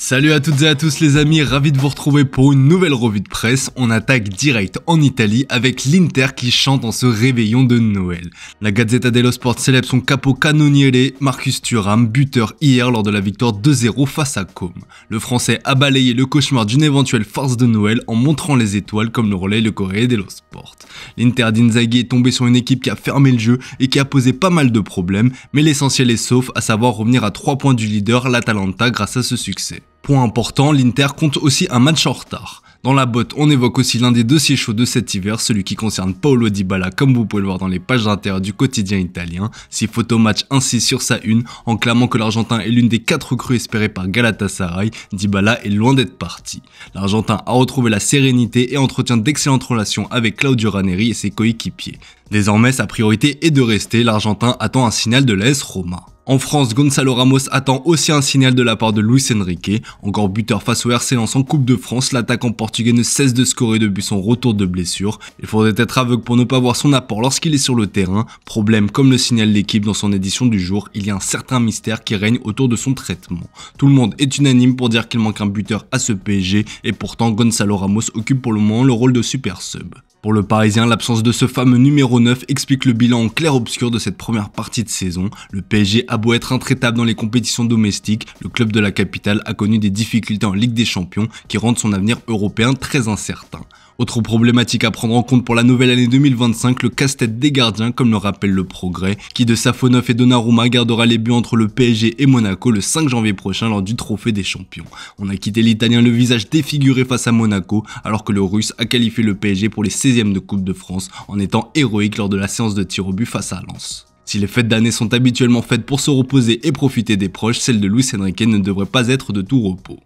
Salut à toutes et à tous les amis, ravi de vous retrouver pour une nouvelle revue de presse. On attaque direct en Italie avec l'Inter qui chante en ce réveillon de Noël. La Gazzetta dello Sport célèbre son capocannoniere Marcus Thuram, buteur hier lors de la victoire 2-0 face à Comme. Le Français a balayé le cauchemar d'une éventuelle farce de Noël en montrant les étoiles comme le relaie le Corriere dello Sport. L'Inter d'Inzaghi est tombé sur une équipe qui a fermé le jeu et qui a posé pas mal de problèmes, mais l'essentiel est sauf, à savoir revenir à 3 points du leader, l'Atalanta, grâce à ce succès. Point important, l'Inter compte aussi un match en retard. Dans la botte, on évoque aussi l'un des dossiers chauds de cet hiver, celui qui concerne Paulo Dybala, comme vous pouvez le voir dans les pages d'intérieur du quotidien italien. 6 photomatch ainsi sur sa une, en clamant que l'Argentin est l'une des 4 recrues espérées par Galatasaray, Dybala est loin d'être parti. L'Argentin a retrouvé la sérénité et entretient d'excellentes relations avec Claudio Ranieri et ses coéquipiers. Désormais, sa priorité est de rester, l'Argentin attend un signal de l'AS Roma. En France, Gonzalo Ramos attend aussi un signal de la part de Luis Enrique. Encore buteur face au RC Lens en Coupe de France, l'attaquant portugais ne cesse de scorer depuis son retour de blessure. Il faudrait être aveugle pour ne pas voir son apport lorsqu'il est sur le terrain. Problème, comme le signale l'équipe dans son édition du jour, il y a un certain mystère qui règne autour de son traitement. Tout le monde est unanime pour dire qu'il manque un buteur à ce PSG et pourtant Gonzalo Ramos occupe pour le moment le rôle de super sub. Pour le Parisien, l'absence de ce fameux numéro 9 explique le bilan en clair-obscur de cette première partie de saison. Le PSG a beau être intraitable dans les compétitions domestiques, le club de la capitale a connu des difficultés en Ligue des Champions qui rendent son avenir européen très incertain. Autre problématique à prendre en compte pour la nouvelle année 2025, le casse-tête des gardiens, comme le rappelle le Progrès, qui de Safonov et Donnarumma gardera les buts entre le PSG et Monaco le 5 janvier prochain lors du Trophée des Champions. On a quitté l'Italien le visage défiguré face à Monaco, alors que le Russe a qualifié le PSG pour les 16e de Coupe de France, en étant héroïque lors de la séance de tir au but face à Lens. Si les fêtes d'année sont habituellement faites pour se reposer et profiter des proches, celle de Luis Enrique ne devrait pas être de tout repos.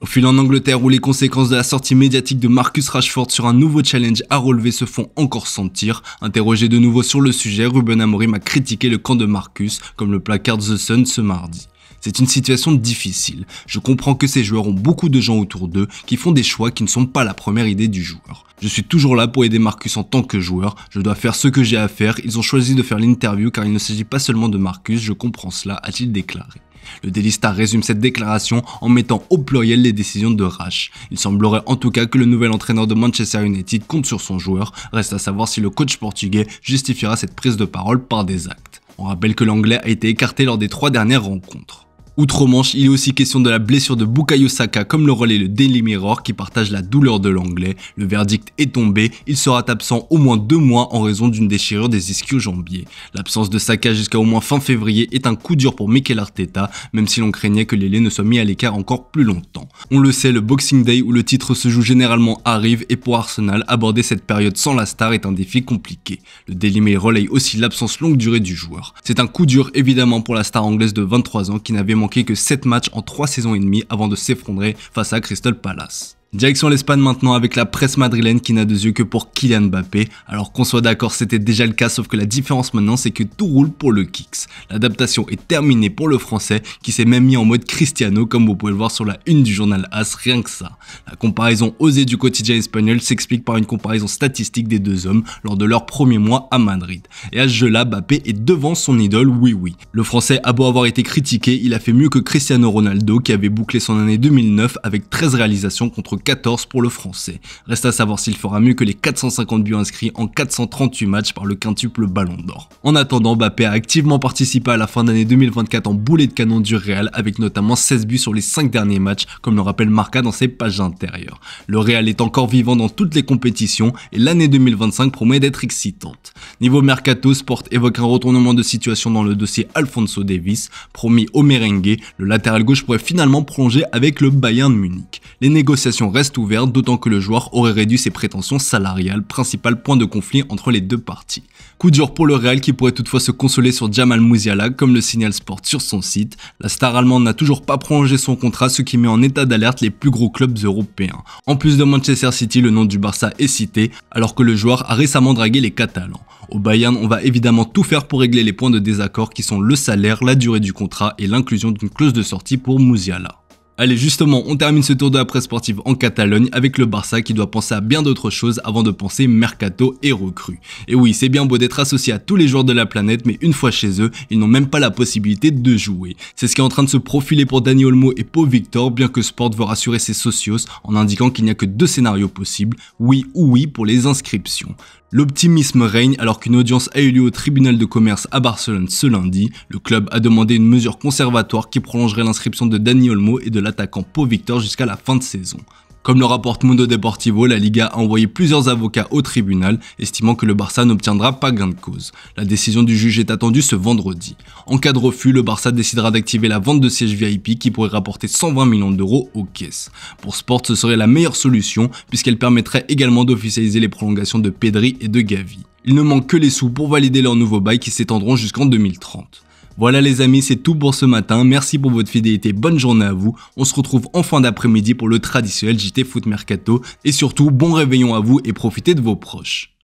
On file en Angleterre où les conséquences de la sortie médiatique de Marcus Rashford sur un nouveau challenge à relever se font encore sentir. Interrogé de nouveau sur le sujet, Ruben Amorim a critiqué le camp de Marcus, comme le placard The Sun ce mardi. C'est une situation difficile. Je comprends que ces joueurs ont beaucoup de gens autour d'eux qui font des choix qui ne sont pas la première idée du joueur. Je suis toujours là pour aider Marcus en tant que joueur, je dois faire ce que j'ai à faire, ils ont choisi de faire l'interview car il ne s'agit pas seulement de Marcus, je comprends cela, a-t-il déclaré. Le Daily Star résume cette déclaration en mettant au pluriel les décisions de Rash. Il semblerait en tout cas que le nouvel entraîneur de Manchester United compte sur son joueur, reste à savoir si le coach portugais justifiera cette prise de parole par des actes. On rappelle que l'anglais a été écarté lors des 3 dernières rencontres. Outre-Manche, il est aussi question de la blessure de Bukayo Saka comme le relaie le Daily Mirror qui partage la douleur de l'anglais. Le verdict est tombé, il sera absent au moins 2 mois en raison d'une déchirure des ischio-jambiers. L'absence de Saka jusqu'à au moins fin février est un coup dur pour Mikel Arteta, même si l'on craignait que l'ailier ne soit mis à l'écart encore plus longtemps. On le sait, le Boxing Day où le titre se joue généralement arrive et pour Arsenal, aborder cette période sans la star est un défi compliqué. Le Daily Mail relaye aussi l'absence longue durée du joueur. C'est un coup dur évidemment pour la star anglaise de 23 ans qui n'avait manqué que 7 matchs en 3 saisons et demie avant de s'effondrer face à Crystal Palace. Direction l'Espagne maintenant avec la presse madrilène qui n'a de yeux que pour Kylian Mbappé. Alors qu'on soit d'accord, c'était déjà le cas, sauf que la différence maintenant c'est que tout roule pour le Kicks. L'adaptation est terminée pour le français qui s'est même mis en mode Cristiano comme vous pouvez le voir sur la une du journal AS, rien que ça. La comparaison osée du quotidien espagnol s'explique par une comparaison statistique des deux hommes lors de leur premier mois à Madrid. Et à ce jeu-là, Mbappé est devant son idole, oui. Le français a beau avoir été critiqué, il a fait mieux que Cristiano Ronaldo qui avait bouclé son année 2009 avec 13 réalisations contre 14 pour le français. Reste à savoir s'il fera mieux que les 450 buts inscrits en 438 matchs par le quintuple Ballon d'Or. En attendant, Mbappé a activement participé à la fin d'année 2024 en boulet de canon du Real avec notamment 16 buts sur les 5 derniers matchs comme le rappelle Marca dans ses pages intérieures. Le Real est encore vivant dans toutes les compétitions et l'année 2025 promet d'être excitante. Niveau mercato, Sport évoque un retournement de situation dans le dossier Alphonso Davies, promis au merengue, le latéral gauche pourrait finalement prolonger avec le Bayern Munich. Les négociations restent ouvertes, d'autant que le joueur aurait réduit ses prétentions salariales, principal point de conflit entre les deux parties. Coup dur pour le Real qui pourrait toutefois se consoler sur Jamal Musiala, comme le signale Sport sur son site. La star allemande n'a toujours pas prolongé son contrat, ce qui met en état d'alerte les plus gros clubs européens. En plus de Manchester City, le nom du Barça est cité, alors que le joueur a récemment dragué les Catalans. Au Bayern, on va évidemment tout faire pour régler les points de désaccord qui sont le salaire, la durée du contrat et l'inclusion d'une clause de sortie pour Musiala. Allez justement, on termine ce tour de la presse sportive en Catalogne avec le Barça qui doit penser à bien d'autres choses avant de penser mercato et recrues. Et oui, c'est bien beau d'être associé à tous les joueurs de la planète, mais une fois chez eux, ils n'ont même pas la possibilité de jouer. C'est ce qui est en train de se profiler pour Dani Olmo et Pau Victor, bien que Sport veut rassurer ses socios en indiquant qu'il n'y a que 2 scénarios possibles, oui ou oui pour les inscriptions. L'optimisme règne alors qu'une audience a eu lieu au tribunal de commerce à Barcelone ce lundi. Le club a demandé une mesure conservatoire qui prolongerait l'inscription de Dani Olmo et de l'attaquant Pau Victor jusqu'à la fin de saison. Comme le rapporte Mundo Deportivo, la Liga a envoyé plusieurs avocats au tribunal, estimant que le Barça n'obtiendra pas gain de cause. La décision du juge est attendue ce vendredi. En cas de refus, le Barça décidera d'activer la vente de sièges VIP qui pourrait rapporter 120 millions d'euros aux caisses. Pour Sport, ce serait la meilleure solution puisqu'elle permettrait également d'officialiser les prolongations de Pedri et de Gavi. Il ne manque que les sous pour valider leurs nouveaux bails qui s'étendront jusqu'en 2030. Voilà les amis, c'est tout pour ce matin, merci pour votre fidélité, bonne journée à vous, on se retrouve en fin d'après-midi pour le traditionnel JT Foot Mercato, et surtout bon réveillon à vous et profitez de vos proches.